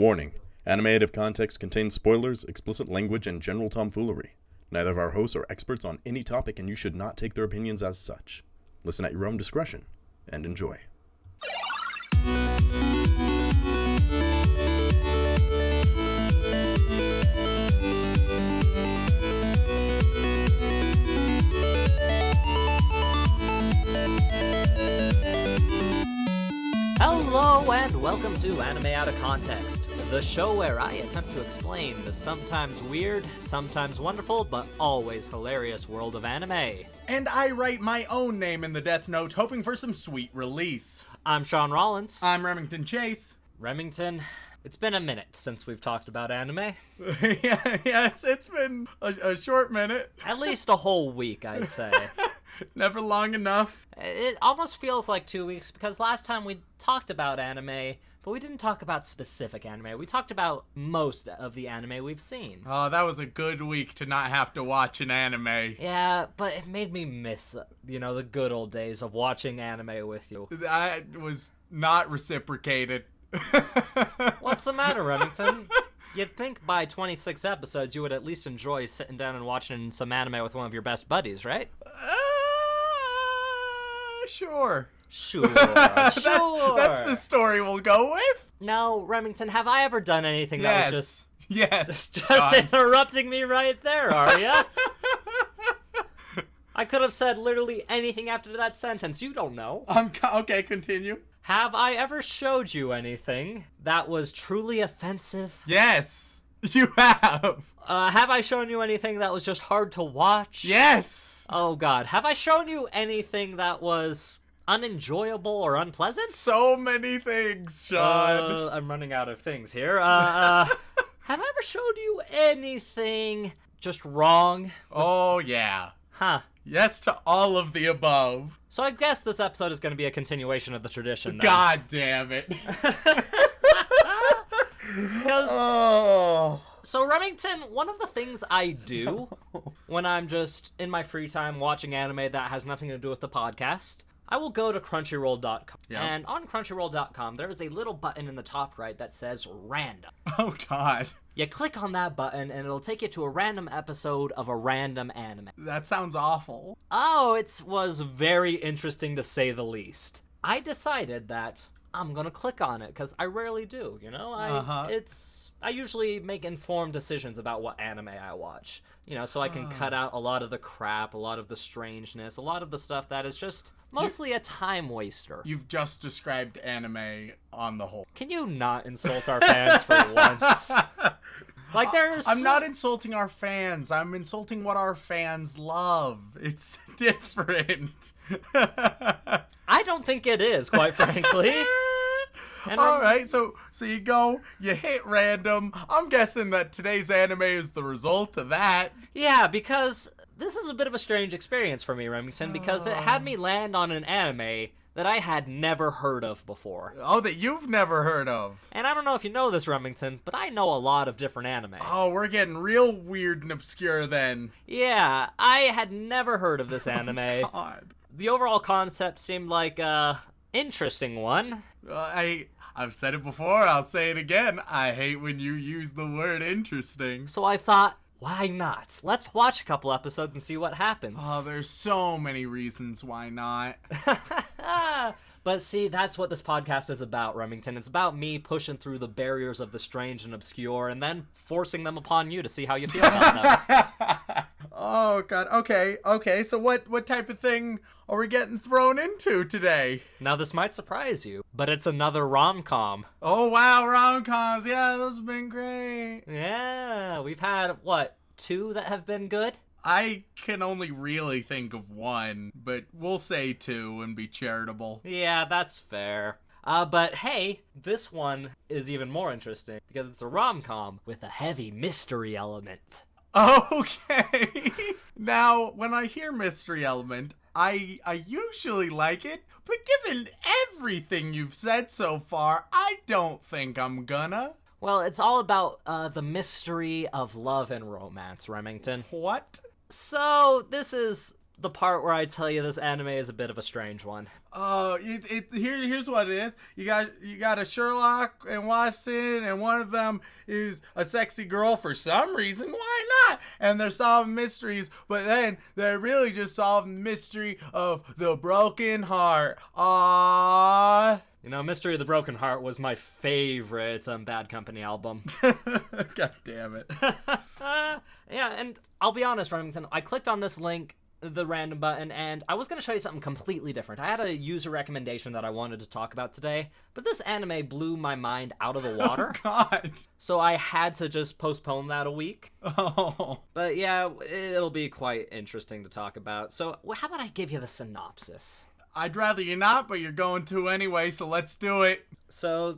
Warning. Animated context contains spoilers, explicit language, and general tomfoolery. Neither of our hosts are experts on any topic, and you should not take their opinions as such. Listen at your own discretion, and enjoy. Hello and welcome to Anime Out of Context, the show where I attempt to explain the sometimes weird, sometimes wonderful, but always hilarious world of anime. And I write my own name in the Death Note, hoping for some sweet release. I'm Shaun Rollins. I'm Remington Chase. Remington, it's been a minute since we've talked about anime. It's been a short minute. At least a whole week, I'd say. Never long enough. It almost feels like 2 weeks because last time we talked about anime, but we didn't talk about specific anime. We talked about most of the anime we've seen. Oh, that was a good week to not have to watch an anime. Yeah, but it made me miss, the good old days of watching anime with you. That was not reciprocated. What's the matter, Remington? You'd think by 26 episodes you would at least enjoy sitting down and watching some anime with one of your best buddies, right? Sure. That's That's the story we'll go with. No, Remington, have I ever done anything that was just Shaun. interrupting me right there, are ya? I could have said literally anything after that sentence. You don't know. Okay, continue. Have I ever showed you anything that was truly offensive? Yes, you have. Have I shown you anything that was just hard to watch? Yes. Oh god, have I shown you anything that was unenjoyable or unpleasant? So many things, Shaun. I'm running out of things here. Have I ever showed you anything just wrong? Oh, yeah. Huh. Yes to all of the above. So I guess this episode is going to be a continuation of the tradition, then. God damn it. Because... So, Remington, one of the things I do when I'm just in my free time watching anime that has nothing to do with the podcast, I will go to Crunchyroll.com. Yep. And on Crunchyroll.com, there is a little button in the top right that says Random. Oh, God. You click on that button, and it'll take you to a random episode of a random anime. That sounds awful. Oh, it was very interesting to say the least. I decided that I'm gonna click on it, because I rarely do, I usually make informed decisions about what anime I watch. So I can cut out a lot of the crap, a lot of the strangeness, a lot of the stuff that is just mostly a time waster. You've just described anime on the whole. Can you not insult our fans for once? I'm not insulting our fans. I'm insulting what our fans love. It's different. I don't think it is, quite frankly. Alright, so you hit random. I'm guessing that today's anime is the result of that. Yeah, because this is a bit of a strange experience for me, Remington, because it had me land on an anime that I had never heard of before. Oh, that you've never heard of. And I don't know if you know this, Remington, but I know a lot of different anime. Oh, we're getting real weird and obscure then. Yeah, I had never heard of this anime. Oh, God. The overall concept seemed like a interesting one. I've said it before, I'll say it again. I hate when you use the word interesting. So I thought, why not? Let's watch a couple episodes and see what happens. Oh, there's so many reasons why not. But see, that's what this podcast is about, Remington. It's about me pushing through the barriers of the strange and obscure and then forcing them upon you to see how you feel about them. Oh, God. Okay. So what type of thing are we getting thrown into today? Now, this might surprise you, but it's another rom-com. Oh, wow. Rom-coms. Yeah, those have been great. Yeah, we've had, 2 that have been good? I can only really think of one, but we'll say 2 and be charitable. Yeah, that's fair. But hey, this one is even more interesting because it's a rom-com with a heavy mystery element. Okay. Now, when I hear mystery element, I usually like it, but given everything you've said so far, I don't think I'm gonna. Well, it's all about the mystery of love and romance, Remington. What? So, this is the part where I tell you this anime is a bit of a strange one. Oh, here's what it is. You got a Sherlock and Watson, and one of them is a sexy girl for some reason. Why not? And they're solving mysteries, but then they're really just solving the mystery of the broken heart. Aww. You know, Mystery of the Broken Heart was my favorite Bad Company album. God damn it. Yeah, and I'll be honest, Remington, I clicked on this link, the random button, and I was going to show you something completely different. I had a user recommendation that I wanted to talk about today, but this anime blew my mind out of the water. Oh, God. So I had to just postpone that a week. Oh. But yeah, it'll be quite interesting to talk about. So how about I give you the synopsis? I'd rather you not, but you're going to anyway, so let's do it. So,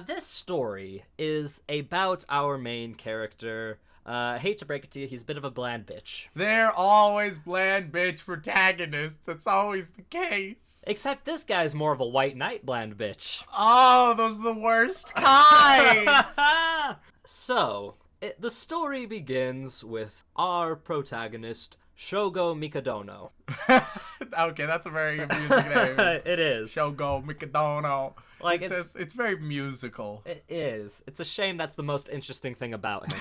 this story is about our main character. I hate to break it to you, he's a bit of a bland bitch. They're always bland bitch protagonists. That's always the case. Except this guy's more of a white knight bland bitch. Oh, those are the worst kinds. So, the story begins with our protagonist, Shogo Mikadono. Okay, that's a very amusing name. It is. Shogo Mikadono. Like, it's very musical. It is. It's a shame that's the most interesting thing about him.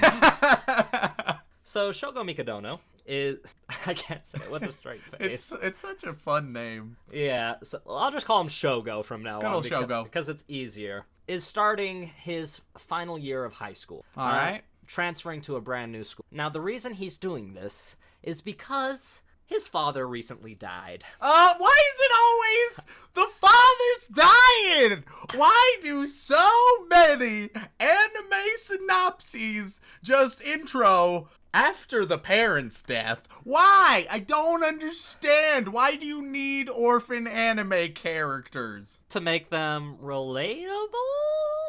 So, Shogo Mikadono is... I can't say it with a straight face. It's such a fun name. Yeah, so I'll just call him Shogo from now Good on. old Shogo. Because it's easier. Is starting his final year of high school. All right. Transferring to a brand new school. Now, the reason he's doing this is because his father recently died. Why is it always the father's dying? Why do so many anime synopses just intro after the parent's death? Why? I don't understand. Why do you need orphan anime characters? To make them relatable?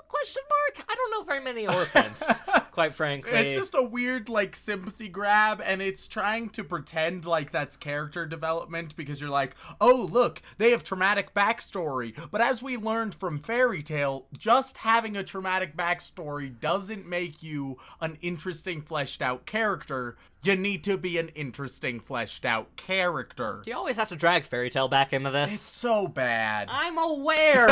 Question mark? I don't know very many orphans, quite frankly. It's just a weird, like, sympathy grab, and it's trying to pretend like that's character development because you're like, oh, look, they have traumatic backstory. But as we learned from Fairy Tail, just having a traumatic backstory doesn't make you an interesting, fleshed out character. You need to be an interesting, fleshed out character. Do you always have to drag Fairy Tail back into this? It's so bad. I'm aware!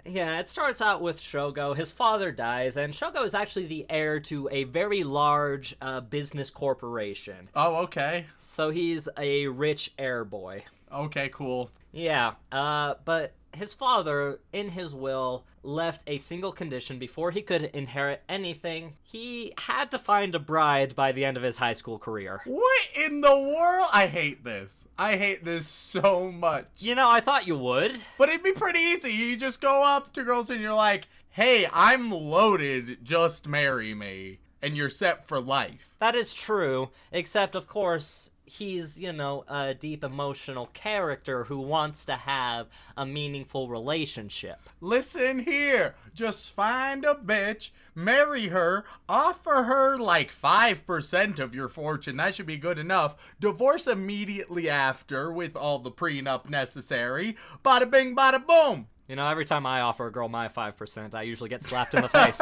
Yeah, it starts out with Shogo. His father dies, and Shogo is actually the heir to a very large business corporation. Oh, okay. So he's a rich heir boy. Okay, cool. Yeah, but his father, in his will, left a single condition before he could inherit anything. He had to find a bride by the end of his high school career. What in the world? I hate this. I hate this so much. You know, I thought you would. But it'd be pretty easy. You just go up to girls and you're like, hey, I'm loaded, just marry me. And you're set for life. That is true, except, of course, he's, you know, a deep emotional character who wants to have a meaningful relationship. Listen here, just find a bitch, marry her, offer her like 5% of your fortune, that should be good enough, divorce immediately after with all the prenup necessary, bada bing bada boom. You know, every time I offer a girl my 5%, I usually get slapped in the face.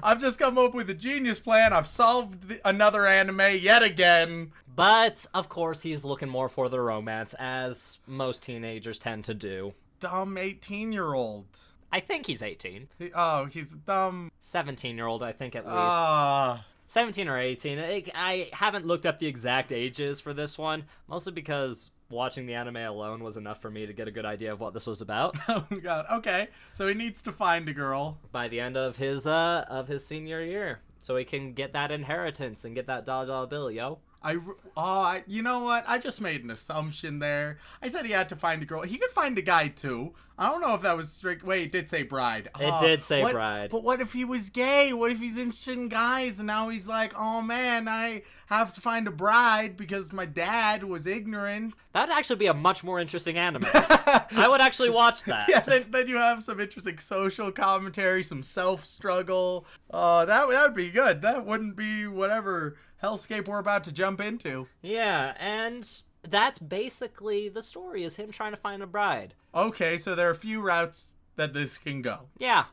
I've just come up with a genius plan. I've solved another anime yet again. But, of course, he's looking more for the romance, as most teenagers tend to do. Dumb 18-year-old. I think he's 18. He's a dumb... 17-year-old, I think, at least. 17 or 18. I haven't looked up the exact ages for this one, mostly because watching the anime alone was enough for me to get a good idea of what this was about. Oh, God. Okay, so he needs to find a girl. By the end of his senior year, so he can get that inheritance and get that $1 bill, yo. You know what? I just made an assumption there. I said he had to find a girl. He could find a guy, too. I don't know if that was strict. Wait, it did say bride. It did say bride. But what if he was gay? What if he's interested in guys and now he's like, oh man, I have to find a bride because my dad was ignorant. That'd actually be a much more interesting anime. I would actually watch that. Yeah, then you have some interesting social commentary, some self-struggle. That would be good. That wouldn't be whatever hellscape we're about to jump into. Yeah, and that's basically the story, is him trying to find a bride. Okay, so there are a few routes that this can go. Yeah.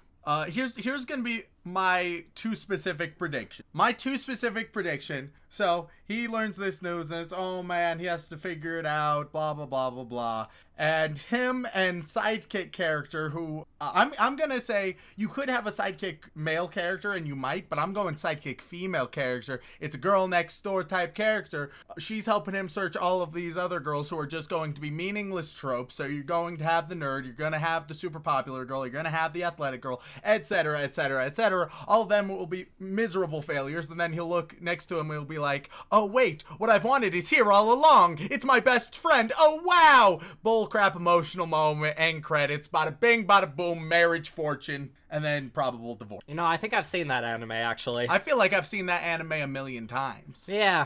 Here's gonna be my too specific prediction. My too specific prediction. So he learns this news and it's, oh man, he has to figure it out, blah, blah, blah, blah, blah. And him and sidekick character who, I'm going to say you could have a sidekick male character and you might, but I'm going sidekick female character. It's a girl next door type character. She's helping him search all of these other girls who are just going to be meaningless tropes. So you're going to have the nerd, you're going to have the super popular girl, you're going to have the athletic girl, etc., etc., etc. All of them will be miserable failures, and then he'll look next to him and he'll be like, oh wait, what I've wanted is here all along. It's my best friend. Oh wow. Bullcrap emotional moment, end credits, bada bing, bada boom, marriage, fortune, and then probable divorce. You know, I think I've seen that anime, actually. I feel like I've seen that anime a million times. Yeah.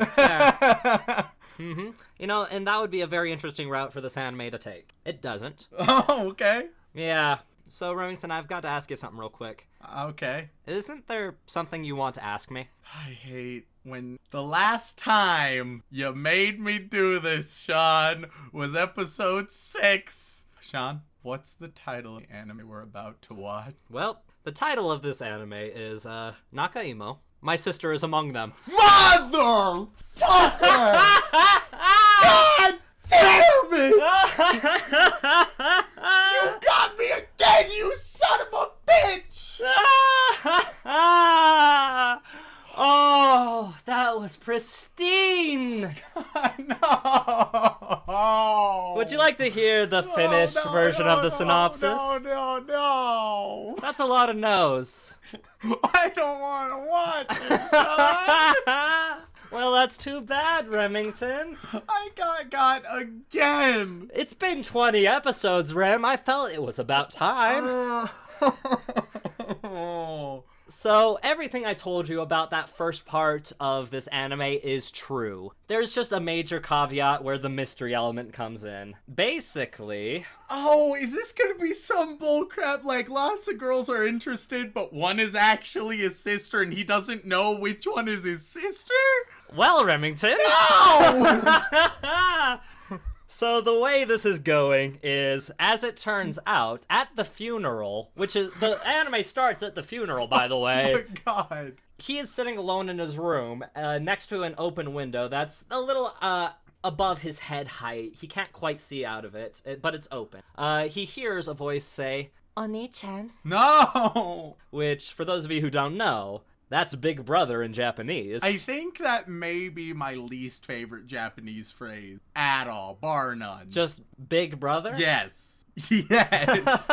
Mm-hmm. You know, and that would be a very interesting route for this anime to take. It doesn't. Oh, okay. Yeah. So, Remington, I've got to ask you something real quick. Okay. Isn't there something you want to ask me? I hate when the last time you made me do this, Shaun, was episode 6. Shaun, what's the title of the anime we're about to watch? Well, the title of this anime is, Nakaimo. My sister is among them. Motherfucker! God damn it! You got me again, you son of a bitch! Oh, that was pristine! No! Would you like to hear the finished version of the synopsis? No! That's a lot of no's. I don't want to watch it, son! Well, that's too bad, Remington. I got again! It's been 20 episodes, Rem. I felt it was about time. So, everything I told you about that first part of this anime is true. There's just a major caveat where the mystery element comes in. Basically... Oh, is this gonna be some bullcrap like lots of girls are interested, but one is actually his sister and he doesn't know which one is his sister? Well, Remington... No! So the way this is going is, as it turns out, at the funeral, which is, the anime starts at the funeral, by the way. Oh my god. He is sitting alone in his room, next to an open window that's a little, above his head height. He can't quite see out of it, but it's open. He hears a voice say, "Oni-chan." No! Which, for those of you who don't know, that's Big Brother in Japanese. I think that may be my least favorite Japanese phrase at all, bar none. Just Big Brother? Yes. Yes.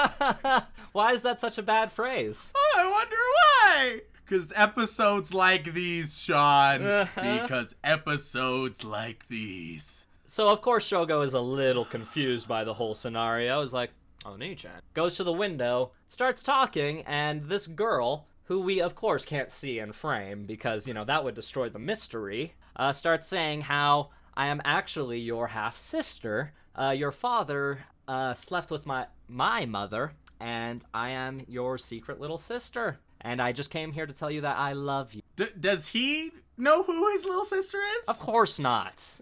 Why is that such a bad phrase? Oh, I wonder why. Because episodes like these, Shaun. Because episodes like these. So, of course, Shogo is a little confused by the whole scenario. He's like, "Oni-chan." Goes to the window, starts talking, and this girl, who we, of course, can't see in frame because, you know, that would destroy the mystery, starts saying how, "I am actually your half-sister. Your father slept with my mother, and I am your secret little sister. And I just came here to tell you that I love you." Does he know who his little sister is? Of course not.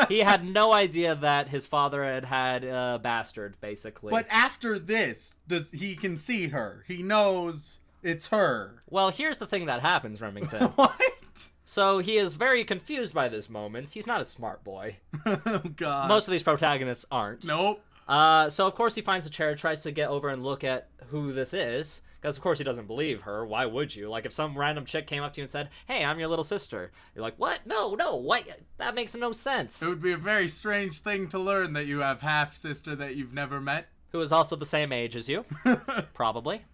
He had no idea that his father had a bastard, basically. But after this, he can see her. He knows it's her. Well, here's the thing that happens, Remington. What? So he is very confused by this moment. He's not a smart boy. Oh, God. Most of these protagonists aren't. Nope. So, of course, he finds a chair, tries to get over and look at who this is. Because, of course, he doesn't believe her. Why would you? Like, if some random chick came up to you and said, "Hey, I'm your little sister," you're like, "What? No, what? That makes no sense." It would be a very strange thing to learn that you have half-sister that you've never met. Who is also the same age as you. Probably.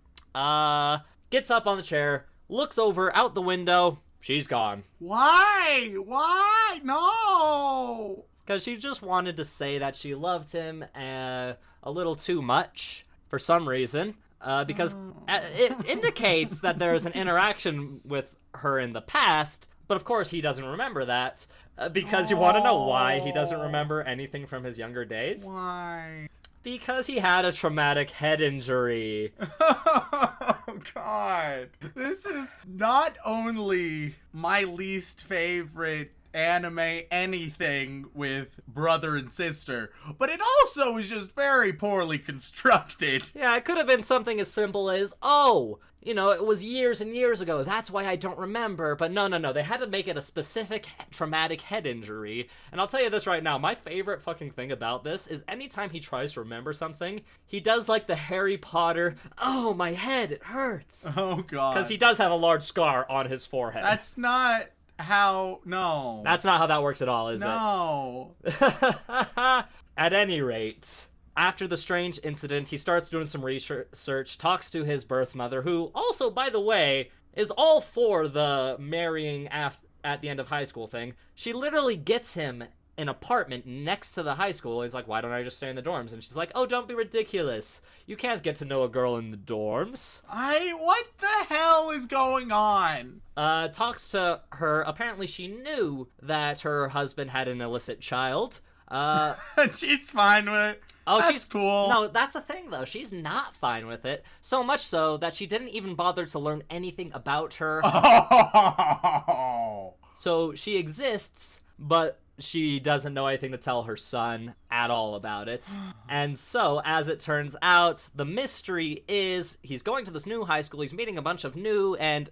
Gets up on the chair, looks over out the window. She's gone. Why? Why? No! Because she just wanted to say that she loved him a little too much for some reason. Because it indicates that there's an interaction with her in the past, but of course he doesn't remember that. Because you want to know why he doesn't remember anything from his younger days? Why? Because he had a traumatic head injury. Oh, God. This is not only my least favorite anime anything with brother and sister, but it also is just very poorly constructed. Yeah, it could have been something as simple as, oh, you know, it was years and years ago, that's why I don't remember. But no, they had to make it a specific traumatic head injury. And I'll tell you this right now, my favorite fucking thing about this is anytime he tries to remember something, he does like the Harry Potter, oh, my head, it hurts. Oh, God. Because he does have a large scar on his forehead. That's not how... No. That's not how that works at all, is it? No. At any rate... After the strange incident, he starts doing some research, talks to his birth mother, who also, by the way, is all for the marrying at the end of high school thing. She literally gets him an apartment next to the high school. He's like, why don't I just stay in the dorms? And she's like, oh, don't be ridiculous. You can't get to know a girl in the dorms. What the hell is going on? Talks to her. Apparently she knew that her husband had an illicit child. She's fine with it. Oh, she's cool. No, that's the thing, though. She's not fine with it. So much so that she didn't even bother to learn anything about her. Oh. So she exists, but she doesn't know anything to tell her son at all about it. And so, as it turns out, the mystery is he's going to this new high school. He's meeting a bunch of new and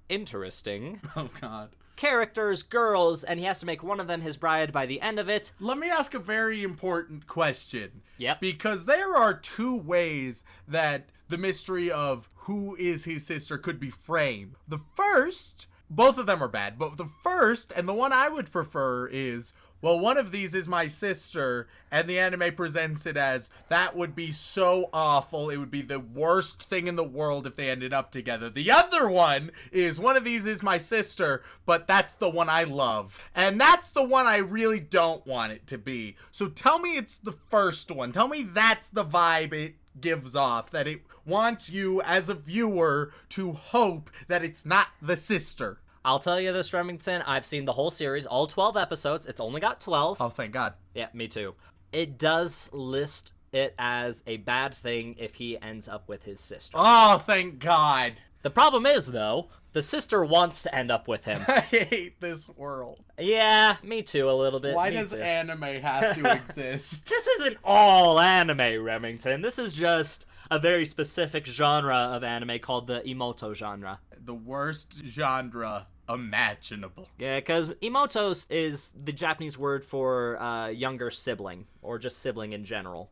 interesting. Oh, God. Characters, girls, and he has to make one of them his bride by the end of it. Let me ask a very important question. Yep. Because there are two ways that the mystery of who is his sister could be framed. The first, both of them are bad, but the first, and the one I would prefer is, well, one of these is my sister, and the anime presents it as, that would be so awful, it would be the worst thing in the world if they ended up together. The other one is, one of these is my sister, but that's the one I love. And that's the one I really don't want it to be. So tell me it's the first one. Tell me that's the vibe it gives off, that it wants you as a viewer to hope that it's not the sister. I'll tell you this, Remington, I've seen the whole series, all 12 episodes. It's only got 12. Oh, thank God. Yeah, me too. It does list it as a bad thing if he ends up with his sister. Oh, thank God. The problem is, though, the sister wants to end up with him. I hate this world. Yeah, me too, a little bit. Why me does too. anime have to exist? This isn't all anime, Remington. This is just a very specific genre of anime called the Imouto genre. The worst genre imaginable. Yeah, because Imouto is the Japanese word for younger sibling, or just sibling in general.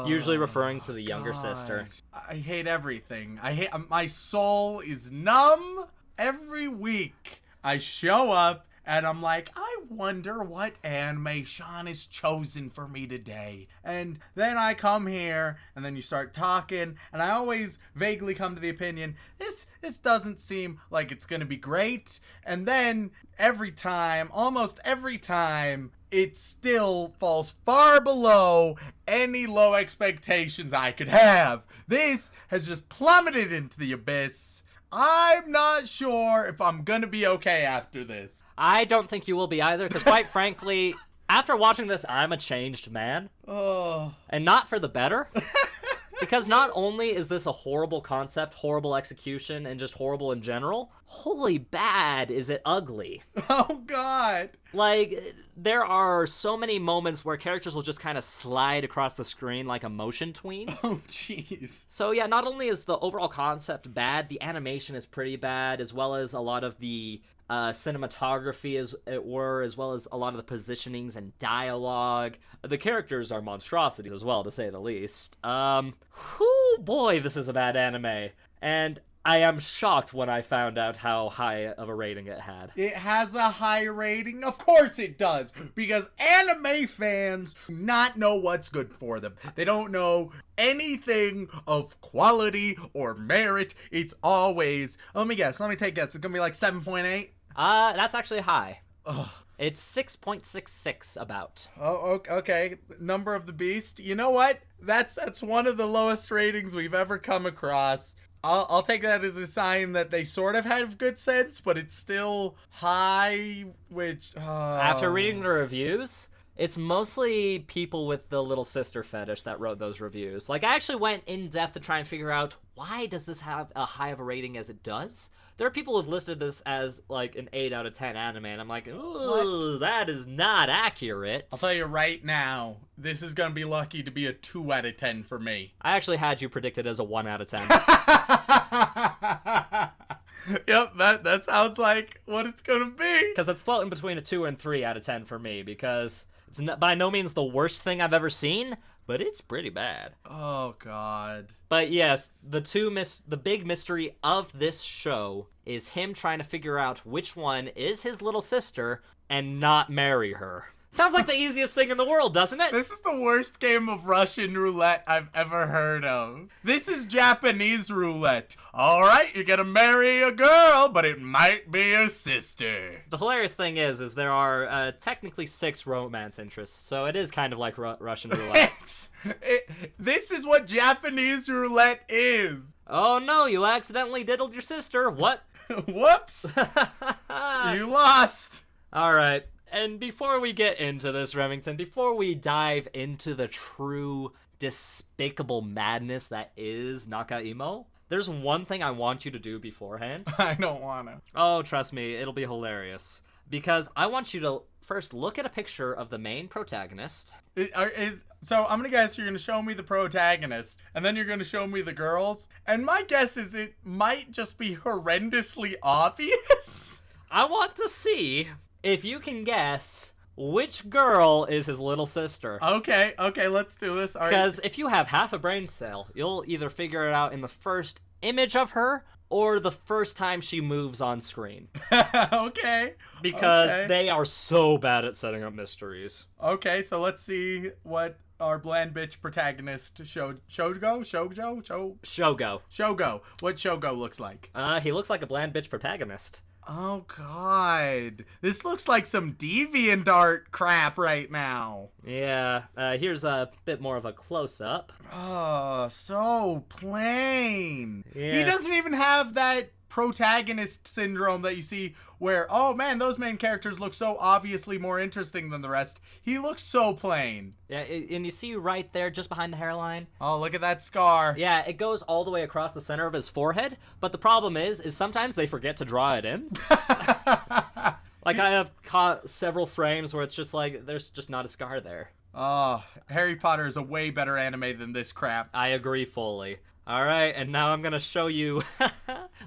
Usually referring to the younger sister. I hate everything. My soul is numb. Every week I show up and I'm like, I wonder what anime Shaun has chosen for me today. And then I come here, and then you start talking, and I always vaguely come to the opinion, this doesn't seem like it's gonna be great. And then every time, almost every time, it still falls far below any low expectations I could have. This has just plummeted into the abyss. I'm not sure if I'm gonna be okay after this. I don't think you will be either, because quite frankly, after watching this, I'm a changed man. Oh. And not for the better. Because not only is this a horrible concept, horrible execution, and just horrible in general, holy bad is it ugly. Oh, God. Like, there are so many moments where characters will just kind of slide across the screen like a motion tween. Oh, jeez. So yeah, not only is the overall concept bad, the animation is pretty bad, as well as a lot of the cinematography, as it were, as well as a lot of the positionings and dialogue. The characters are monstrosities as well, to say the least. Whoo, boy, this is a bad anime. And I am shocked when I found out how high of a rating it had. It has a high rating? Of course it does, because anime fans do not know what's good for them. They don't know anything of quality or merit. It's always, let me take guess, it's gonna be like 7.8? That's actually high. Ugh. It's 6.66 about. Oh, okay. Number of the Beast. You know what? That's one of the lowest ratings we've ever come across. I'll take that as a sign that they sort of have good sense, but it's still high, which... After reading the reviews, it's mostly people with the little sister fetish that wrote those reviews. Like, I actually went in depth to try and figure out why does this have a high of a rating as it does? There are people who've listed this as like an 8 out of 10 anime, and I'm like, ooh, that is not accurate. I'll tell you right now, this is gonna be lucky to be a 2 out of 10 for me. I actually had you predicted as a 1 out of 10. Yep, that sounds like what it's gonna be. Because it's floating between a 2 and 3 out of 10 for me, because it's by no means the worst thing I've ever seen, but it's pretty bad. Oh, God. But yes, the big mystery of this show is him trying to figure out which one is his little sister and not marry her. Sounds like the easiest thing in the world, doesn't it? This is the worst game of Russian roulette I've ever heard of. This is Japanese roulette. All right, you're gonna marry a girl, but it might be your sister. The hilarious thing is there are technically 6 romance interests, so it is kind of like Russian roulette. This is what Japanese roulette is. Oh no, you accidentally diddled your sister. What? Whoops. You lost. All right. And before we get into this, Remington, before we dive into the true despicable madness that is Nakaimo, there's one thing I want you to do beforehand. I don't want to. Oh, trust me, it'll be hilarious. Because I want you to first look at a picture of the main protagonist. So I'm going to guess you're going to show me the protagonist, and then you're going to show me the girls. And my guess is it might just be horrendously obvious. I want to see if you can guess which girl is his little sister. Okay, let's do this. Because if you have half a brain cell, you'll either figure it out in the first image of her or the first time she moves on screen. Okay. Because they are so bad at setting up mysteries. Okay, so let's see what our bland bitch protagonist Shogo. What Shogo looks like. He looks like a bland bitch protagonist. Oh, God. This looks like some DeviantArt crap right now. Yeah, here's a bit more of a close-up. Oh, so plain. Yeah. He doesn't even have that protagonist syndrome that you see where, oh man, those main characters look so obviously more interesting than the rest. He looks so plain. Yeah, and you see right there, just behind the hairline. Oh, look at that scar. Yeah, it goes all the way across the center of his forehead, but the problem is sometimes they forget to draw it in. Like, I have caught several frames where it's just like, there's just not a scar there. Oh, Harry Potter is a way better anime than this crap. I agree fully. All right, and now I'm going to show you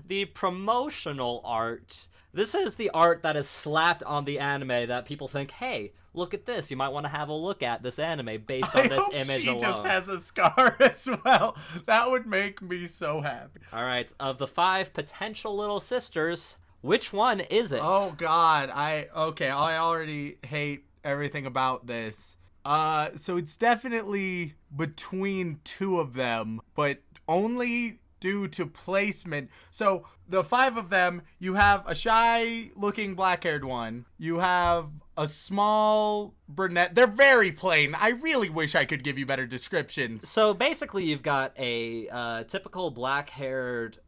the promotional art. This is the art that is slapped on the anime that people think, hey, look at this. You might want to have a look at this anime based on this image alone. She just has a scar as well. That would make me so happy. All right, of the 5 potential little sisters, which one is it? Oh, God. I already hate everything about this. So it's definitely between 2 of them, but only due to placement. So the 5 of them, you have a shy looking black-haired one. You have a small brunette. They're very plain. I really wish I could give you better descriptions. So basically you've got a typical black-haired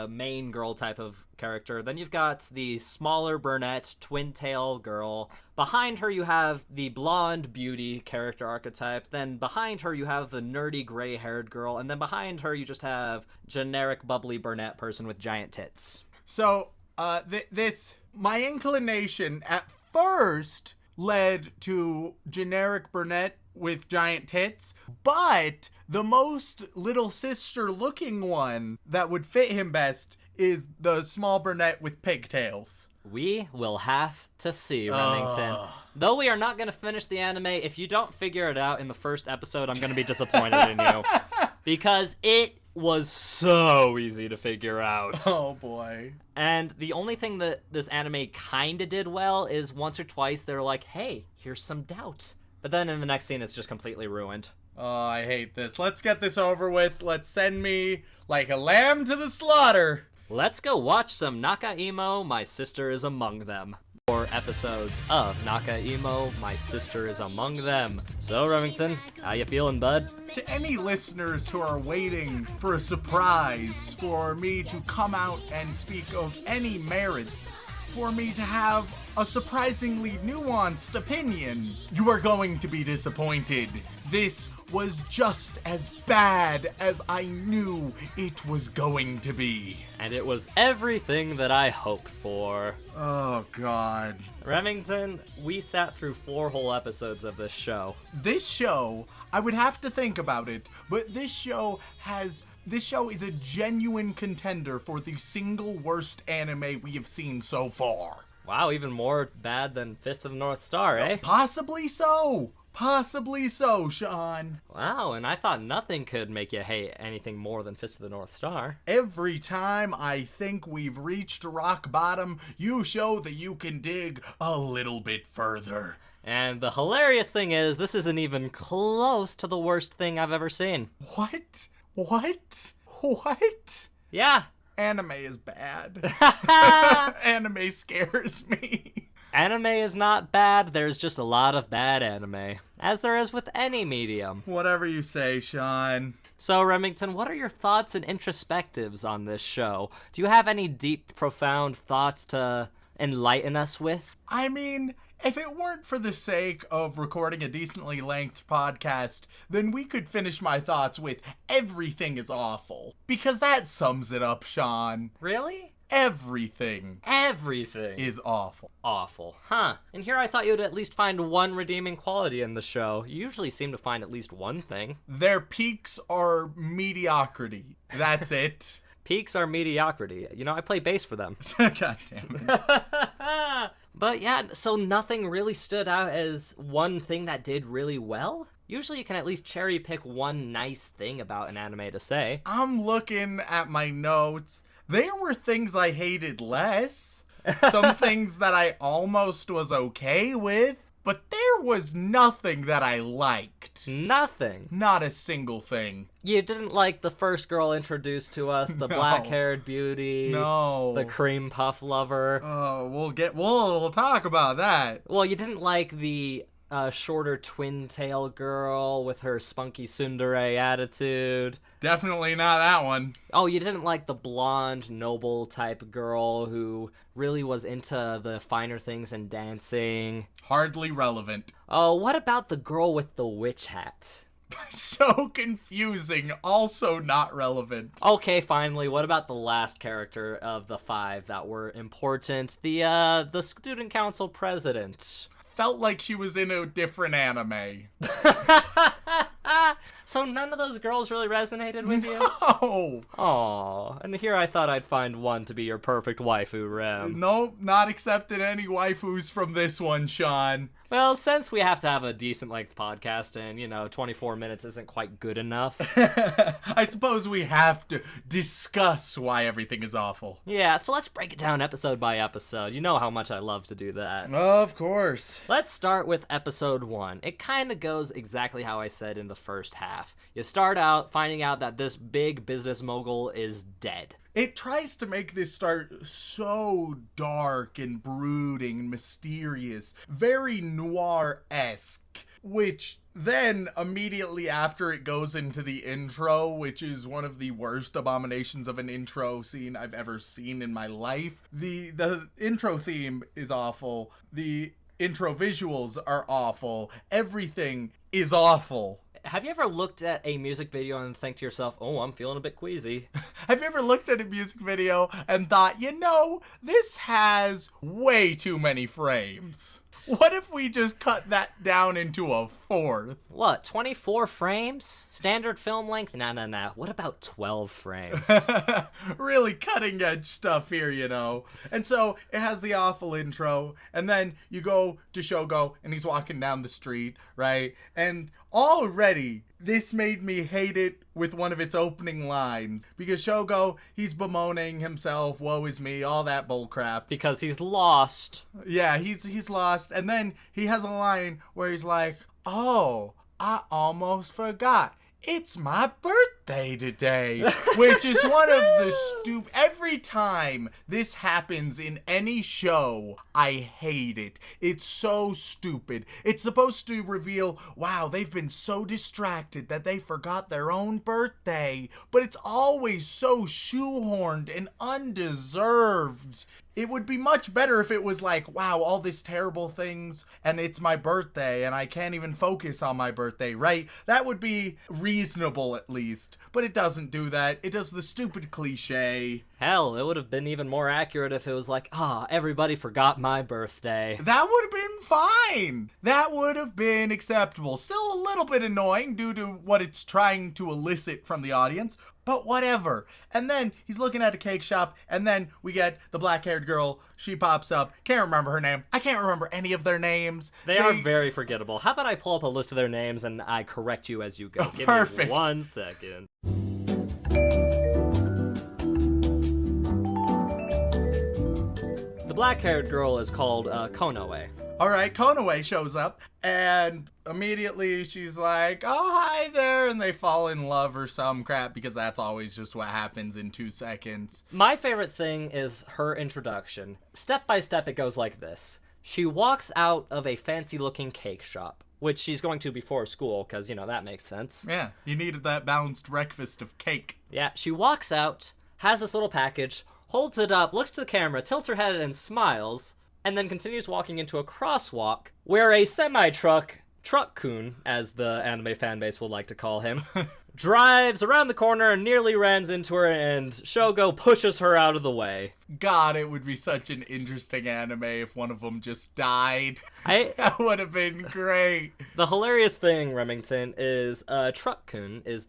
main girl type of character. Then you've got the smaller brunette twin tail girl. Behind her you have the blonde beauty character archetype. Then behind her you have the nerdy gray haired girl. And then behind her you just have generic bubbly brunette person with giant tits. So my inclination at first led to generic brunette with giant tits, but the most little sister looking one that would fit him best is the small brunette with pigtails. We will have to see, Remington. Though we are not going to finish the anime, if you don't figure it out in the first episode, I'm going to be disappointed in you. Because it was so easy to figure out. Oh, boy. And the only thing that this anime kind of did well is once or twice they're like, hey, here's some doubt. But then in the next scene, it's just completely ruined. Oh, I hate this. Let's get this over with. Let's send me like a lamb to the slaughter. Let's go watch some Nakaimo, My Sister is Among Them. 4 episodes of Nakaimo, My Sister is Among Them. So, Remington, how you feeling, bud? To any listeners who are waiting for a surprise for me to come out and speak of any merits for me to have a surprisingly nuanced opinion. You are going to be disappointed. This was just as bad as I knew it was going to be. And it was everything that I hoped for. Oh, God. Remington, we sat through 4 whole episodes of this show. This show, I would have to think about it, but this show is a genuine contender for the single worst anime we have seen so far. Wow, even more bad than Fist of the North Star, eh? Possibly so. Possibly so, Shaun. Wow, and I thought nothing could make you hate anything more than Fist of the North Star. Every time I think we've reached rock bottom, you show that you can dig a little bit further. And the hilarious thing is, this isn't even close to the worst thing I've ever seen. What? Yeah. Anime is bad. Anime scares me. Anime is not bad, there's just a lot of bad anime, as there is with any medium. Whatever you say, Shaun. So, Remington, what are your thoughts and introspectives on this show? Do you have any deep, profound thoughts to enlighten us with? I mean, if it weren't for the sake of recording a decently length podcast, then we could finish my thoughts with everything is awful. Because that sums it up, Shaun. Really? Everything is awful. Awful. Huh. And here I thought you would at least find one redeeming quality in the show. You usually seem to find at least one thing. Their peaks are mediocrity. That's it. Peaks are mediocrity. You know, I play bass for them. God damn it. But yeah, so nothing really stood out as one thing that did really well? Usually you can at least cherry pick one nice thing about an anime to say. I'm looking at my notes. There were things I hated less. Some things that I almost was okay with. But there was nothing that I liked. Nothing? Not a single thing. You didn't like the first girl introduced to us, the black-haired beauty? No. The cream puff lover? Oh, we'll talk about that. Well, you didn't like the shorter twin-tail girl with her spunky tsundere attitude? Definitely not that one. Oh, you didn't like the blonde, noble-type girl who really was into the finer things and dancing? Hardly relevant. Oh, what about the girl with the witch hat? So confusing, also not relevant. Okay, finally, what about the last character of the 5 that were important? The student council president. Felt like she was in a different anime. So none of those girls really resonated with you? No! Aw, and here I thought I'd find one to be your perfect waifu, Rem. Nope, not accepting any waifus from this one, Shaun. Well, since we have to have a decent length podcast and, 24 minutes isn't quite good enough. I suppose we have to discuss why everything is awful. Yeah, so let's break it down episode by episode. You know how much I love to do that. Of course. Let's start with episode 1. It kind of goes exactly how I said in the first half. You start out finding out that this big business mogul is dead. It tries to make this start so dark and brooding and mysterious, very noir-esque, which then immediately after it goes into the intro, which is one of the worst abominations of an intro scene I've ever seen in my life. The intro theme is awful. The intro visuals are awful. Everything is awful. Have you ever looked at a music video and think to yourself, oh, I'm feeling a bit queasy? Have you ever looked at a music video and thought, this has way too many frames? What if we just cut that down into a 4th? What, 24 frames? Standard film length? Nah. What about 12 frames? Really cutting edge stuff here, And so it has the awful intro, and then you go to Shogo, and he's walking down the street, right? And already, this made me hate it with one of its opening lines. Because Shogo, he's bemoaning himself, woe is me, all that bullcrap. Because he's lost. Yeah, he's lost. And then he has a line where he's like, oh, I almost forgot. It's my birthday today. Which is one of the every Every time this happens in any show, I hate it. It's so stupid. It's supposed to reveal, wow, they've been so distracted that they forgot their own birthday. But it's always so shoehorned and undeserved. It would be much better if it was like, wow, all these terrible things, and it's my birthday, and I can't even focus on my birthday, right? That would be reasonable, at least. But it doesn't do that. It does the stupid cliche. Hell, it would have been even more accurate if it was like, everybody forgot my birthday. That would have been fine. That would have been acceptable. Still a little bit annoying due to what it's trying to elicit from the audience, but whatever. And then he's looking at a cake shop, and then we get the black-haired girl. She pops up. Can't remember her name. I can't remember any of their names. They are very forgettable. How about I pull up a list of their names and I correct you as you go? Oh, Give perfect. me 1 second. The black-haired girl is called Konoe. All right, Konoe shows up, and immediately she's like, oh, hi there, and they fall in love or some crap, because that's always just what happens in 2 seconds. My favorite thing is her introduction. Step by step, it goes like this. She walks out of a fancy-looking cake shop, which she's going to before school, because, that makes sense. Yeah, you needed that balanced breakfast of cake. Yeah, she walks out, has this little package, holds it up, looks to the camera, tilts her head and smiles, and then continues walking into a crosswalk where a semi-truck-kun, as the anime fanbase would like to call him, drives around the corner and nearly runs into her, and Shogo pushes her out of the way. God, it would be such an interesting anime if one of them just died. That would have been great. The hilarious thing, Remington, is truck-kun is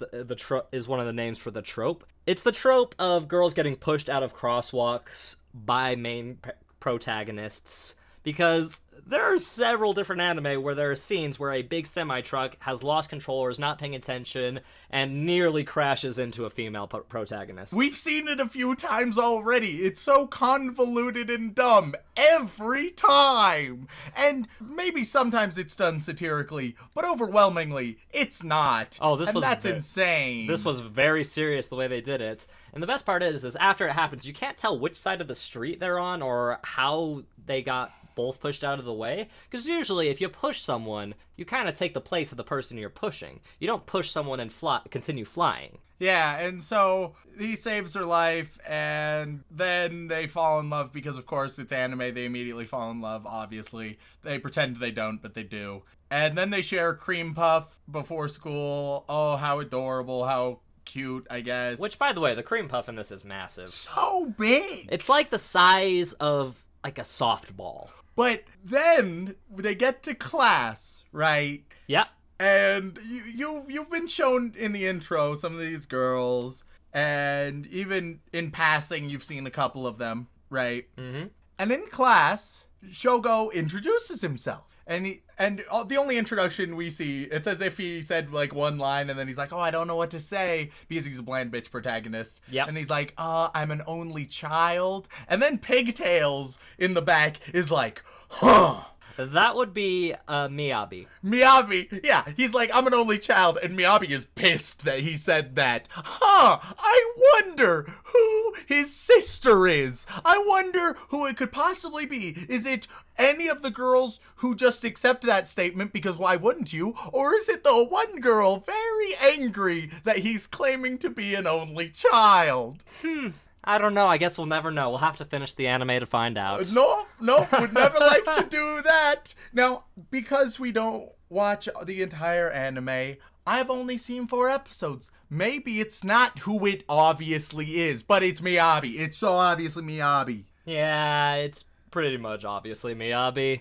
one of the names for the trope. It's the trope of girls getting pushed out of crosswalks by main protagonists, because there are several different anime where there are scenes where a big semi-truck has lost control or is not paying attention and nearly crashes into a female protagonist. We've seen it a few times already. It's so convoluted and dumb every time. And maybe sometimes it's done satirically, but overwhelmingly, it's not. That's insane. This was very serious the way they did it. And the best part is after it happens, you can't tell which side of the street they're on or how they got both pushed out of the way, because usually if you push someone, you kind of take the place of the person you're pushing. You don't push someone and continue flying. Yeah, and so he saves her life, and then they fall in love because, of course, it's anime. They immediately fall in love, obviously. They pretend they don't, but they do. And then they share a cream puff before school. Oh, how adorable, how cute, I guess. Which, by the way, the cream puff in this is massive. So big! It's like the size of, like, a softball. But then they get to class, right? Yep. And you've been shown in the intro some of these girls, and even in passing you've seen a couple of them, right? Mm-hmm. And in class, Shogo introduces himself. And the only introduction we see, it's as if he said like one line and then he's like, oh, I don't know what to say, because he's a bland bitch protagonist. Yep. And he's like, I'm an only child. And then Pigtails in the back is like, huh. That would be Miyabi. Miyabi, yeah, he's like, I'm an only child, and Miyabi is pissed that he said that. I wonder who his sister is. I wonder who it could possibly be. Is it any of the girls who just accept that statement because why wouldn't you? Or is it the one girl very angry that he's claiming to be an only child? I don't know. I guess we'll never know. We'll have to finish the anime to find out. No, would never like to do that. Now, because we don't watch the entire anime, I've only seen 4 episodes. Maybe it's not who it obviously is, but it's Miyabi. It's so obviously Miyabi. Yeah, it's pretty much obviously Miyabi.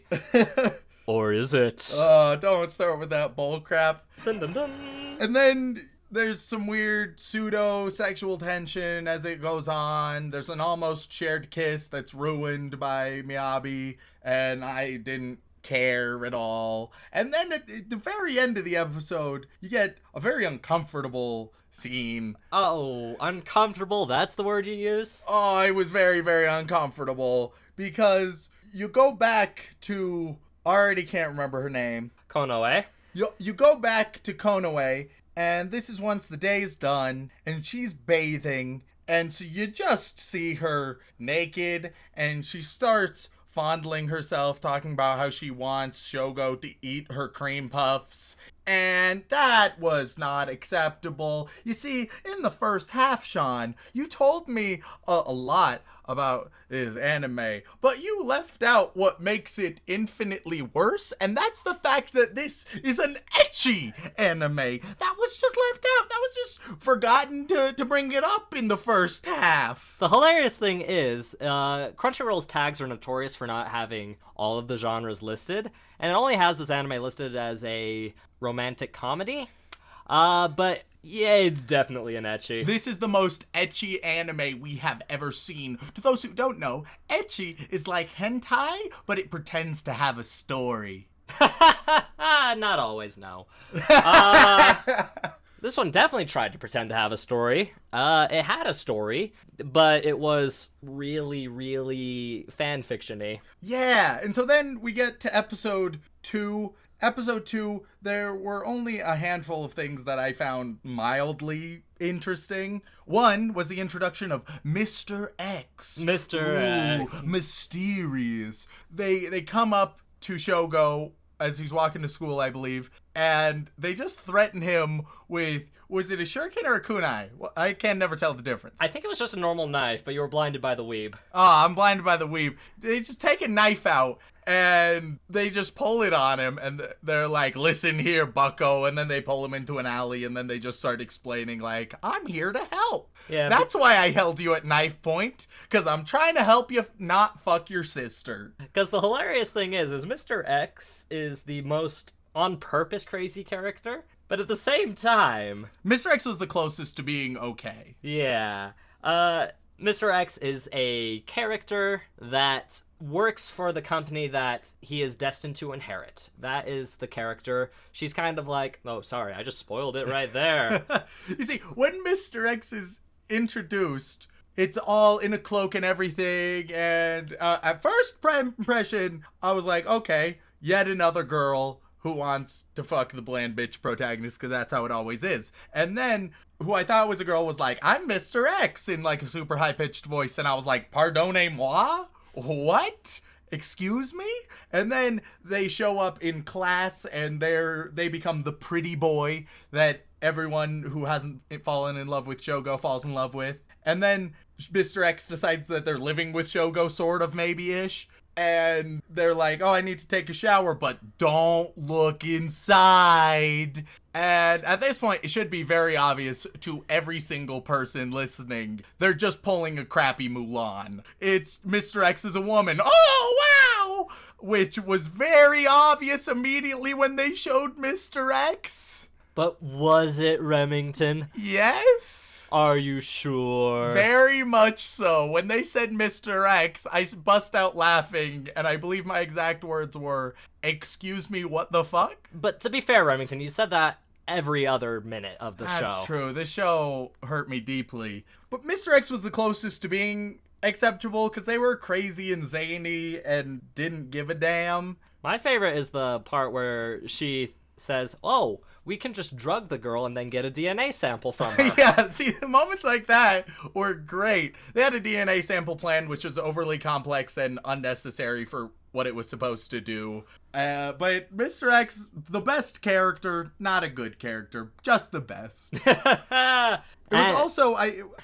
Or is it? Don't start with that bull crap. Dun, dun, dun. And then there's some weird pseudo-sexual tension as it goes on. There's an almost shared kiss that's ruined by Miyabi, and I didn't care at all. And then at the very end of the episode, you get a very uncomfortable scene. Oh, uncomfortable? That's the word you use? Oh, it was very, very uncomfortable, because you go back to, I already can't remember her name. Konoe. You go back to Konoe, and this is once the day is done, and she's bathing, And so you just see her naked, and she starts fondling herself, talking about how she wants Shogo to eat her cream puffs. And that was not acceptable. You see, in the first half, Shaun, you told me a lot about this anime, but you left out what makes it infinitely worse, and that's the fact that this is an ecchi anime. That was just left out. That was just forgotten to bring it up in the first half. The hilarious thing is, Crunchyroll's tags are notorious for not having all of the genres listed, and it only has this anime listed as a romantic comedy. But yeah, it's definitely an ecchi. This is the most ecchi anime we have ever seen. To those who don't know, ecchi is like hentai, but it pretends to have a story. Not always, no. This one definitely tried to pretend to have a story. It had a story, but it was really, really fanfiction-y. Yeah, and so then we get to episode 2. Episode 2, there were only a handful of things that I found mildly interesting. One was the introduction of Mr. X. Mr. X. Mysterious. They come up to Shogo as he's walking to school, I believe, and they just threaten him with, was it a shuriken or a kunai? I can never tell the difference. I think it was just a normal knife, but you were blinded by the weeb. Oh, I'm blinded by the weeb. They just take a knife out, and they just pull it on him, and they're like, listen here, bucko, and then they pull him into an alley, and then they just start explaining, like, I'm here to help. Yeah, That's why I held you at knife point, because I'm trying to help you not fuck your sister. Because the hilarious thing is Mr. X is the most on-purpose crazy character, but at the same time... Mr. X was the closest to being okay. Yeah. Mr. X is a character that works for the company that he is destined to inherit. That is the character. She's kind of like, oh, sorry, I just spoiled it right there. You see, when Mr. X is introduced, it's all in a cloak and everything, and at first impression, I was like, okay, yet another girl who wants to fuck the bland bitch protagonist, because that's how it always is. And then, who I thought was a girl was like, I'm Mr. X, in like a super high-pitched voice, and I was like, pardonnez-moi? What? Excuse me? And then they show up in class, and they become the pretty boy that everyone who hasn't fallen in love with Shogo falls in love with. And then Mr. X decides that they're living with Shogo, sort of, maybe-ish. And they're like, oh, I need to take a shower, but don't look inside. And at this point, it should be very obvious to every single person listening. They're just pulling a crappy Mulan. It's Mr. X is a woman. Oh, wow! Which was very obvious immediately when they showed Mr. X. But was it Remington? Yes. Are you sure? Very much so. When they said Mr. X, I bust out laughing, and I believe my exact words were, excuse me, what the fuck? But to be fair, Remington, you said that every other minute of the show. That's true. The show hurt me deeply. But Mr. X was the closest to being acceptable, because they were crazy and zany and didn't give a damn. My favorite is the part where she says, oh, we can just drug the girl and then get a DNA sample from her. Yeah, see, moments like that were great. They had a DNA sample plan, which was overly complex and unnecessary for what it was supposed to do. But Mr. X, the best character, not a good character, just the best. It was also,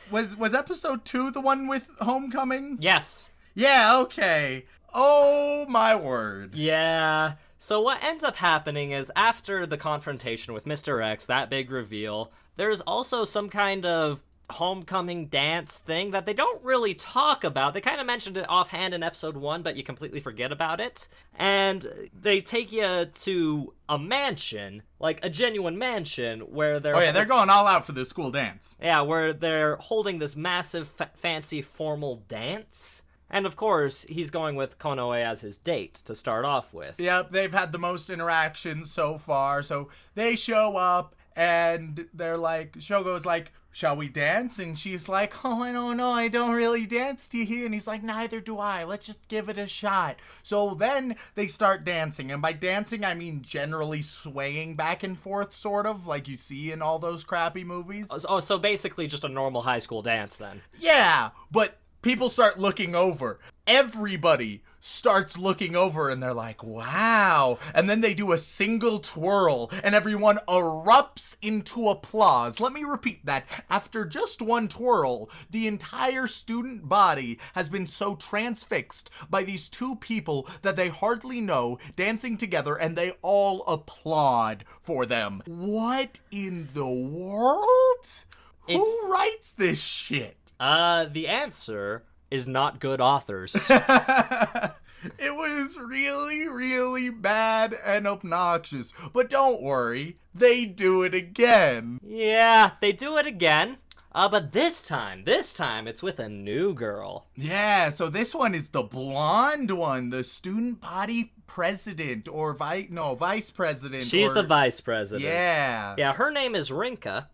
was episode 2 the one with Homecoming? Yes. Yeah, okay. Oh, my word. Yeah. So what ends up happening is after the confrontation with Mr. X, that big reveal, there's also some kind of homecoming dance thing that they don't really talk about. They kind of mentioned it offhand in episode 1, but you completely forget about it. And they take you to a mansion, like a genuine mansion, where they're... Oh yeah, they're going all out for this school dance. Yeah, where they're holding this massive, fancy, formal dance. And of course, he's going with Konoe as his date to start off with. Yep, they've had the most interactions so far. So they show up, And they're like, Shogo's like, shall we dance? And she's like, oh, I don't know. I don't really dance to you. And he's like, neither do I. Let's just give it a shot. So then they start dancing. And by dancing, I mean generally swaying back and forth, sort of, like you see in all those crappy movies. Oh, so basically just a normal high school dance then. Yeah, but people start looking over. Everybody starts looking over and they're like, wow. And then they do a single twirl and everyone erupts into applause. Let me repeat that. After just one twirl, the entire student body has been so transfixed by these two people that they hardly know dancing together, and they all applaud for them. What in the world? Who writes this shit? The answer is not good authors. It was really, really bad and obnoxious. But don't worry, they do it again. Yeah, they do it again. But this time it's with a new girl. Yeah, so this one is the blonde one, the student body president, or vice president. She's the vice president. Yeah. Yeah, her name is Rinka.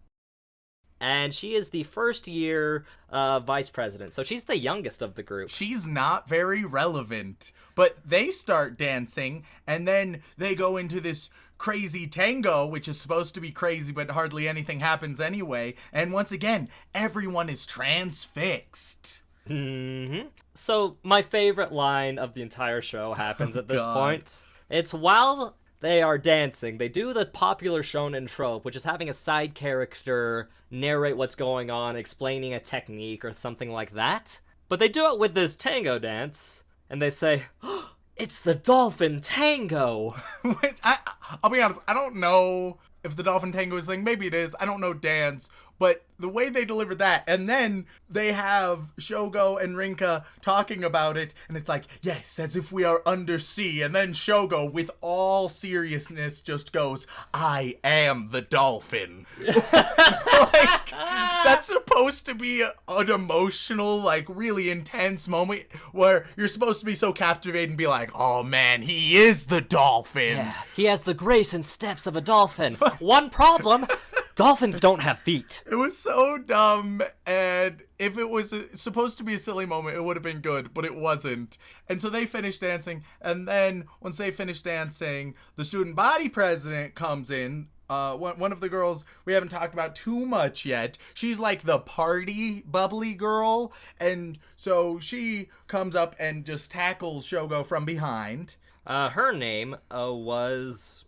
And she is the first year vice president. So she's the youngest of the group. She's not very relevant. But they start dancing, and then they go into this crazy tango, which is supposed to be crazy, but hardly anything happens anyway. And once again, everyone is transfixed. Mm-hmm. So my favorite line of the entire show happens at this point. It's while they are dancing, they do the popular shonen trope, which is having a side character narrate what's going on, explaining a technique or something like that. But they do it with this tango dance, and they say, oh, it's the dolphin tango. Which, I'll be honest, I don't know if the dolphin tango is a thing. Maybe it is. I don't know dance. But the way they delivered that, and then they have Shogo and Rinka talking about it, and it's like, yes, as if we are undersea. And then Shogo, with all seriousness, just goes, I am the dolphin. Like, that's supposed to be an emotional, like, really intense moment where you're supposed to be so captivated and be like, oh man, he is the dolphin. Yeah, he has the grace and steps of a dolphin. One problem, dolphins don't have feet. It was so dumb, and if it was supposed to be a silly moment, it would have been good, but it wasn't. And so they finished dancing, and then once they finished dancing, the student body president comes in. One of the girls we haven't talked about too much yet. She's like the party bubbly girl, and so she comes up and just tackles Shogo from behind. Her name was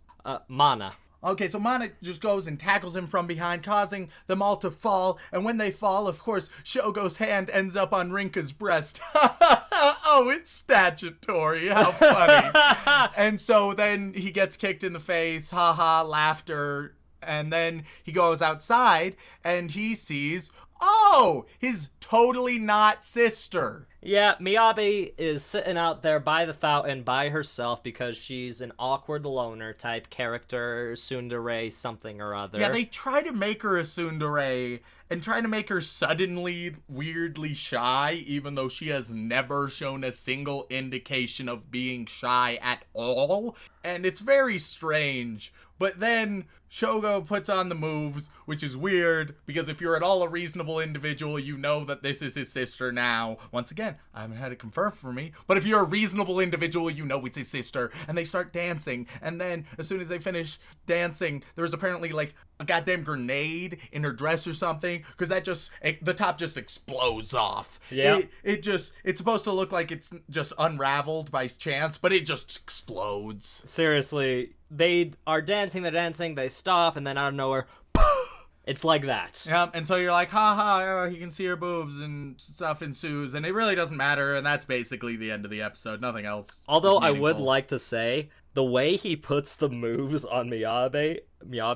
Mana. Okay, so Mana just goes and tackles him from behind, causing them all to fall. And when they fall, of course, Shogo's hand ends up on Rinka's breast. Oh, it's statutory. How funny. And so then he gets kicked in the face. Haha, laughter. And then he goes outside and he sees, oh, his totally not sister. Yeah, Miyabi is sitting out there by the fountain by herself because she's an awkward loner type character, tsundere something or other. Yeah, they try to make her a tsundere and try to make her suddenly weirdly shy, even though she has never shown a single indication of being shy at all. And it's very strange. But then Shogo puts on the moves, which is weird, because if you're at all a reasonable individual, you know that this is his sister now. Once again, I haven't had it confirmed for me, but if you're a reasonable individual, you know it's his sister. And they start dancing, and then as soon as they finish dancing, there's apparently like a goddamn grenade in her dress or something, because the top just explodes off. Yeah. It's supposed to look like it's just unraveled by chance, but it just explodes. Seriously, they are dancing, they stop, and then out of nowhere, it's like that. Yep, and so you're like, haha, you can see her boobs and stuff ensues, and it really doesn't matter, and that's basically the end of the episode. Nothing else. Although I would like to say, the way he puts the moves on Miyabi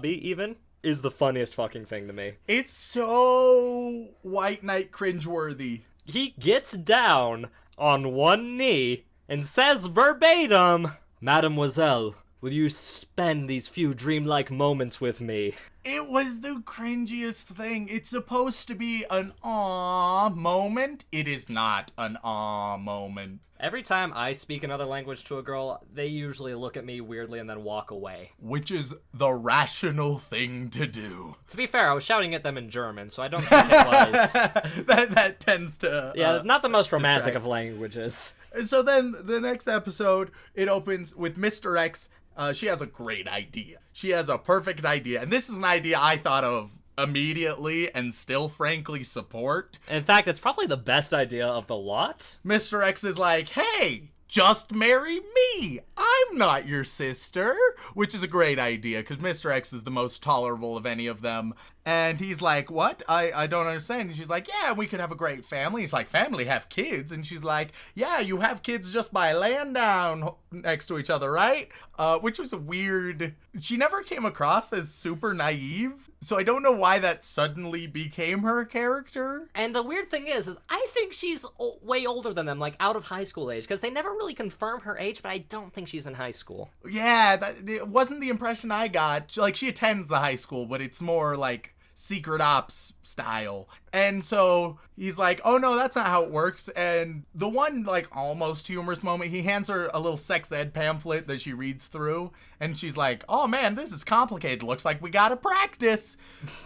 even, is the funniest fucking thing to me. It's so White Knight cringeworthy. He gets down on one knee and says verbatim, Mademoiselle, will you spend these few dreamlike moments with me? It was the cringiest thing. It's supposed to be an aw moment. It is not an aw moment. Every time I speak another language to a girl, they usually look at me weirdly and then walk away. Which is the rational thing to do. To be fair, I was shouting at them in German, so I don't think it was... that tends to... Yeah, not the most romantic detract. of languages. So then the next episode, it opens with Mr. X. She has a great idea. She has a perfect idea. And this is an idea I thought of immediately and still frankly support. In fact, it's probably the best idea of the lot. Mr. X is like, hey, just marry me. I'm not your sister. Which is a great idea because Mr. X is the most tolerable of any of them. And he's like, what? I don't understand. And she's like, yeah, we could have a great family. He's like, family, have kids? And she's like, yeah, you have kids just by laying down next to each other, right? Which was a weird... She never came across as super naive. So I don't know why that suddenly became her character. And the weird thing is I think she's way older than them, like out of high school age, because they never really confirm her age, but I don't think she's in high school. Yeah, it wasn't the impression I got. Like, she attends the high school, but it's more like secret ops style. And so he's like, oh no, that's not how it works. And the one like almost humorous moment, he hands her a little sex ed pamphlet that she reads through, and she's like, oh man, this is complicated, looks like we gotta practice.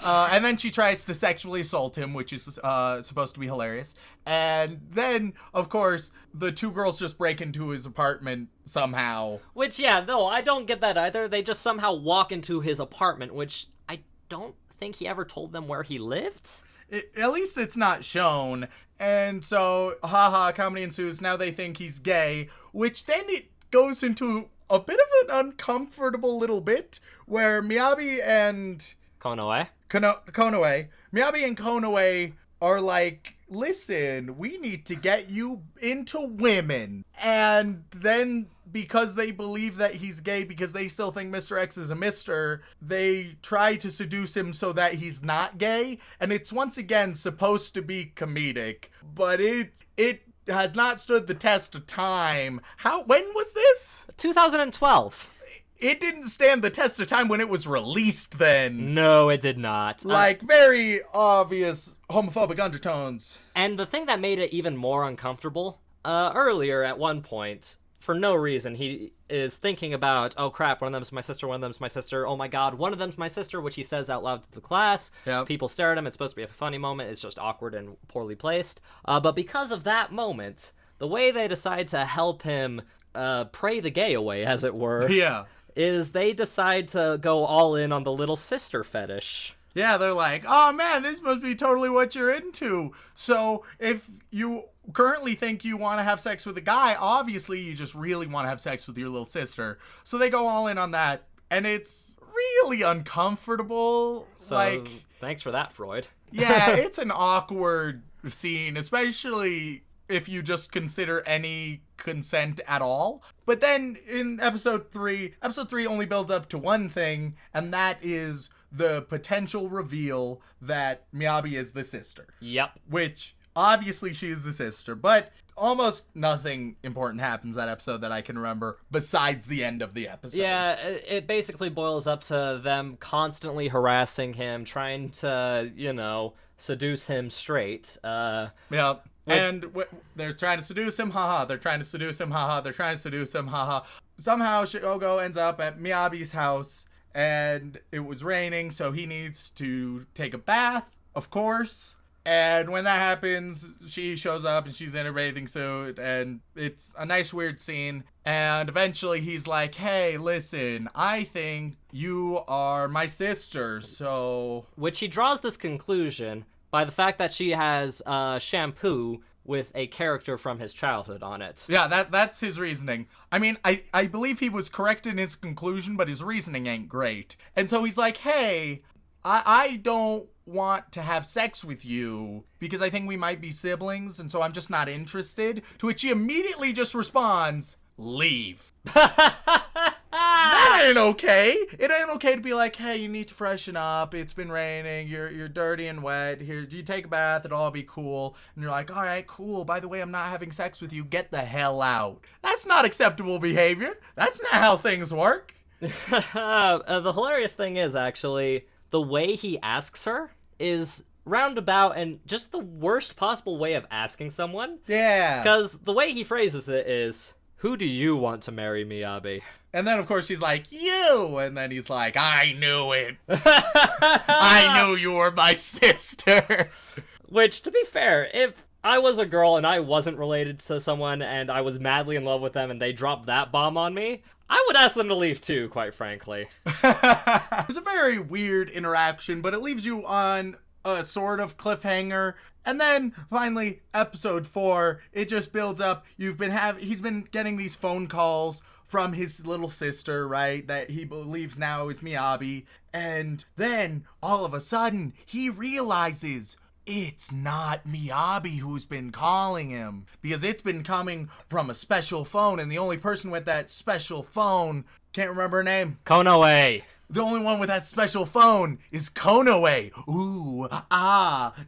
And then she tries to sexually assault him, which is supposed to be hilarious. And then of course the two girls just break into his apartment somehow. Which, yeah, no, I don't get that either. They just somehow walk into his apartment, which I don't think he ever told them where he lived. At least it's not shown. And so, haha, comedy ensues. Now they think he's gay, which then it goes into a bit of an uncomfortable little bit where Miyabi and Konoe. Miyabi and Konoe are like, listen, we need to get you into women. And then because they believe that he's gay, because they still think Mr. X is a mister, they try to seduce him so that he's not gay. And it's once again supposed to be comedic, but it has not stood the test of time. When was this? 2012. It didn't stand the test of time when it was released then. No, it did not. Like, very obvious homophobic undertones. And the thing that made it even more uncomfortable, earlier at one point, for no reason, he is thinking about, oh crap, one of them's my sister, one of them's my sister, oh my god, one of them's my sister, which he says out loud to the class. Yep. People stare at him, it's supposed to be a funny moment, it's just awkward and poorly placed. But because of that moment, the way they decide to help him pray the gay away, as it were, Yeah. is they decide to go all in on the little sister fetish. Yeah, they're like, oh man, this must be totally what you're into. So if you currently think you want to have sex with a guy, obviously you just really want to have sex with your little sister. So they go all in on that, and it's really uncomfortable. So, thanks for that, Freud. Yeah, it's an awkward scene, especially if you just consider any consent at all. But then in episode 3 only builds up to one thing, and that is the potential reveal that Miyabi is the sister. Yep. Which, obviously she is the sister, but almost nothing important happens that episode that I can remember besides the end of the episode. Yeah, it basically boils up to them constantly harassing him, trying to, seduce him straight. Yeah. And they're trying to seduce him, haha. They're trying to seduce him, haha. They're trying to seduce him, haha. Somehow Shogo ends up at Miyabi's house, and it was raining, so he needs to take a bath, of course. And when that happens, she shows up and she's in a bathing suit, and it's a nice weird scene. And eventually he's like, hey, listen, I think you are my sister, so... Which he draws this conclusion by the fact that she has shampoo with a character from his childhood on it. Yeah, that's his reasoning. I mean, I believe he was correct in his conclusion, but his reasoning ain't great. And so he's like, hey, I don't want to have sex with you because I think we might be siblings, and so I'm just not interested. To which he immediately just responds, leave. That ain't okay. It ain't okay to be like, hey, you need to freshen up. It's been raining. You're dirty and wet. Here, you take a bath. It'll all be cool. And you're like, all right, cool. By the way, I'm not having sex with you. Get the hell out. That's not acceptable behavior. That's not how things work. The hilarious thing is, actually, the way he asks her is roundabout and just the worst possible way of asking someone. Yeah. Because the way he phrases it is, "Who do you want to marry, Miyabi?" And then, of course, she's like, "You!" And then he's like, "I knew it. I knew you were my sister." Which, to be fair, if I was a girl and I wasn't related to someone and I was madly in love with them and they dropped that bomb on me, I would ask them to leave too, quite frankly. It's a very weird interaction, but it leaves you on a sort of cliffhanger. And then finally, episode 4, it just builds up. He's been getting these phone calls from his little sister, right, that he believes now is Miyabi. And then all of a sudden, he realizes it's not Miyabi who's been calling him, because it's been coming from a special phone, and the only person with that special phone, can't remember her name. Konoe. The only one with that special phone is Konoe. Ooh,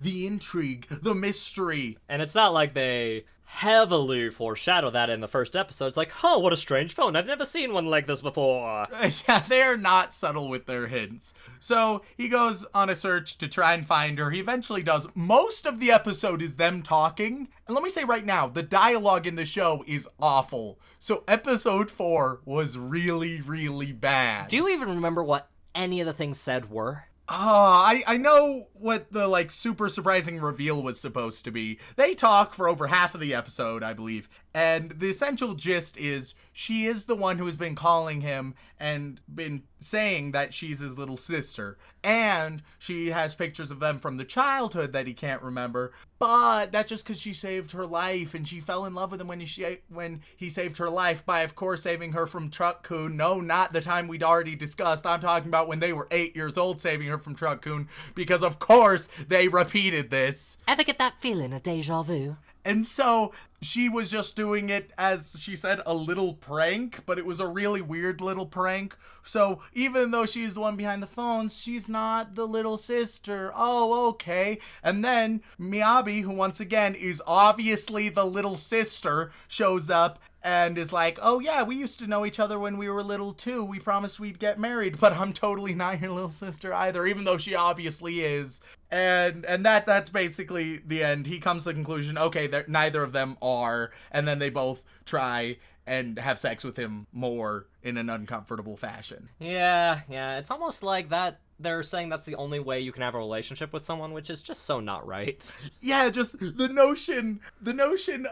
the intrigue, the mystery. And it's not like they heavily foreshadow that in the first episode. It's like, oh, what a strange phone. I've never seen one like this before. Yeah, they're not subtle with their hints. So he goes on a search to try and find her. He eventually does. Most of the episode is them talking. And let me say right now, the dialogue in the show is awful. So episode 4 was really, really bad. Do you even remember what any of the things said were? I know what the, super surprising reveal was supposed to be. They talk for over half of the episode, I believe. And the essential gist is she is the one who has been calling him and been saying that she's his little sister. And she has pictures of them from the childhood that he can't remember. But that's just because she saved her life, and she fell in love with him when he saved her life by, of course, saving her from Truck-kun. No, not the time we'd already discussed. I'm talking about when they were 8 years old saving her from Truck-kun, because of course they repeated this. Ever get that feeling of deja vu? And so she was just doing it, as she said, a little prank, but it was a really weird little prank. So even though she's the one behind the phones, she's not the little sister. Oh, okay. And then Miyabi, who once again is obviously the little sister, shows up and is like, "Oh yeah, we used to know each other when we were little too. We promised we'd get married, but I'm totally not your little sister either," even though she obviously is. And that's basically the end. He comes to the conclusion, okay, neither of them are, and then they both try and have sex with him more in an uncomfortable fashion. Yeah, it's almost like that they're saying that's the only way you can have a relationship with someone, which is just so not right. Yeah, just the notion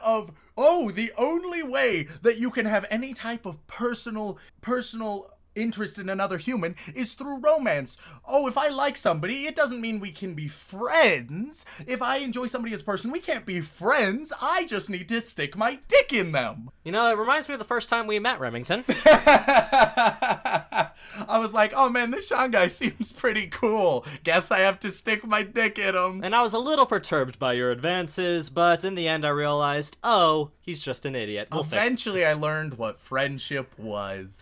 of, the only way that you can have any type of personal interest in another human is through romance. Oh, if I like somebody, it doesn't mean we can be friends. If I enjoy somebody as a person, we can't be friends. I just need to stick my dick in them. You know, it reminds me of the first time we met, Remington. I was like, oh man, this Shaun guy seems pretty cool. Guess I have to stick my dick in him. And I was a little perturbed by your advances, but in the end I realized, he's just an idiot. Eventually I learned what friendship was.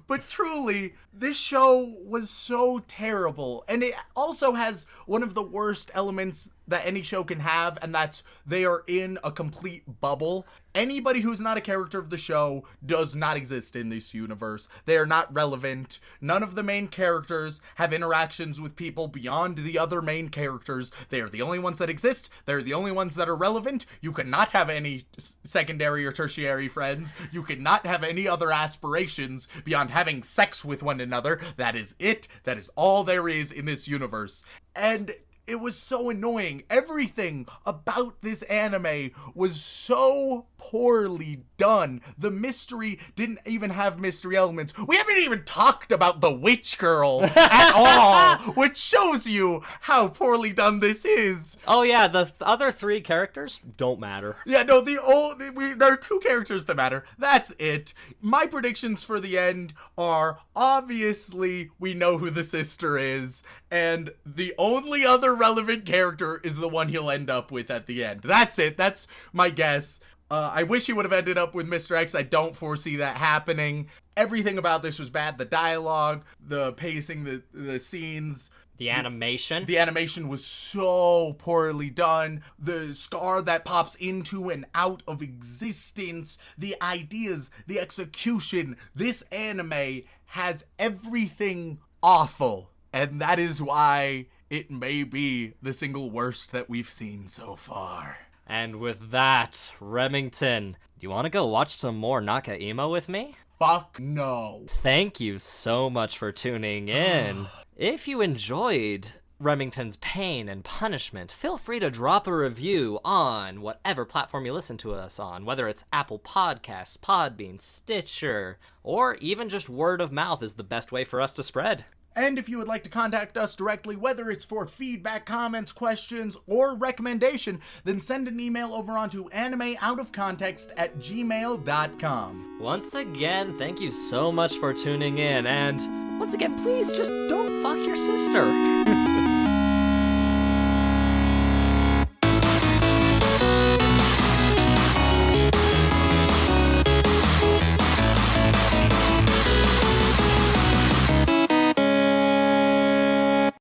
But truly, this show was so terrible. And it also has one of the worst elements that any show can have, and that's they are in a complete bubble. Anybody who's not a character of the show does not exist in this universe. They are not relevant. None of the main characters have interactions with people beyond the other main characters. They are the only ones that exist. They're the only ones that are relevant. You cannot have any secondary or tertiary friends. You cannot have any other aspirations beyond having sex with one another. That is it. That is all there is in this universe. And it was so annoying. Everything about this anime was so poorly done. The mystery didn't even have mystery elements. We haven't even talked about the witch girl at all, which shows you how poorly done this is. Oh yeah, the other 3 characters don't matter. Yeah, no, there are 2 characters that matter. That's it. My predictions for the end are, obviously, we know who the sister is, and the only other relevant character is the one he'll end up with at the end. That's it. That's my guess. I wish he would have ended up with Mr. X. I don't foresee that happening. Everything about this was bad. The dialogue, the pacing, the scenes. The animation. The animation was so poorly done. The scar that pops into and out of existence. The ideas, the execution. This anime has everything awful And that is why it may be the single worst that we've seen so far. And with that, Remington, do you want to go watch some more Nakaimo with me? Fuck no. Thank you so much for tuning in. If you enjoyed Remington's pain and punishment, feel free to drop a review on whatever platform you listen to us on, whether it's Apple Podcasts, Podbean, Stitcher, or even just word of mouth is the best way for us to spread. And if you would like to contact us directly, whether it's for feedback, comments, questions, or recommendation, then send an email over onto animeoutofcontext@gmail.com. Once again, thank you so much for tuning in, and once again, please just don't fuck your sister.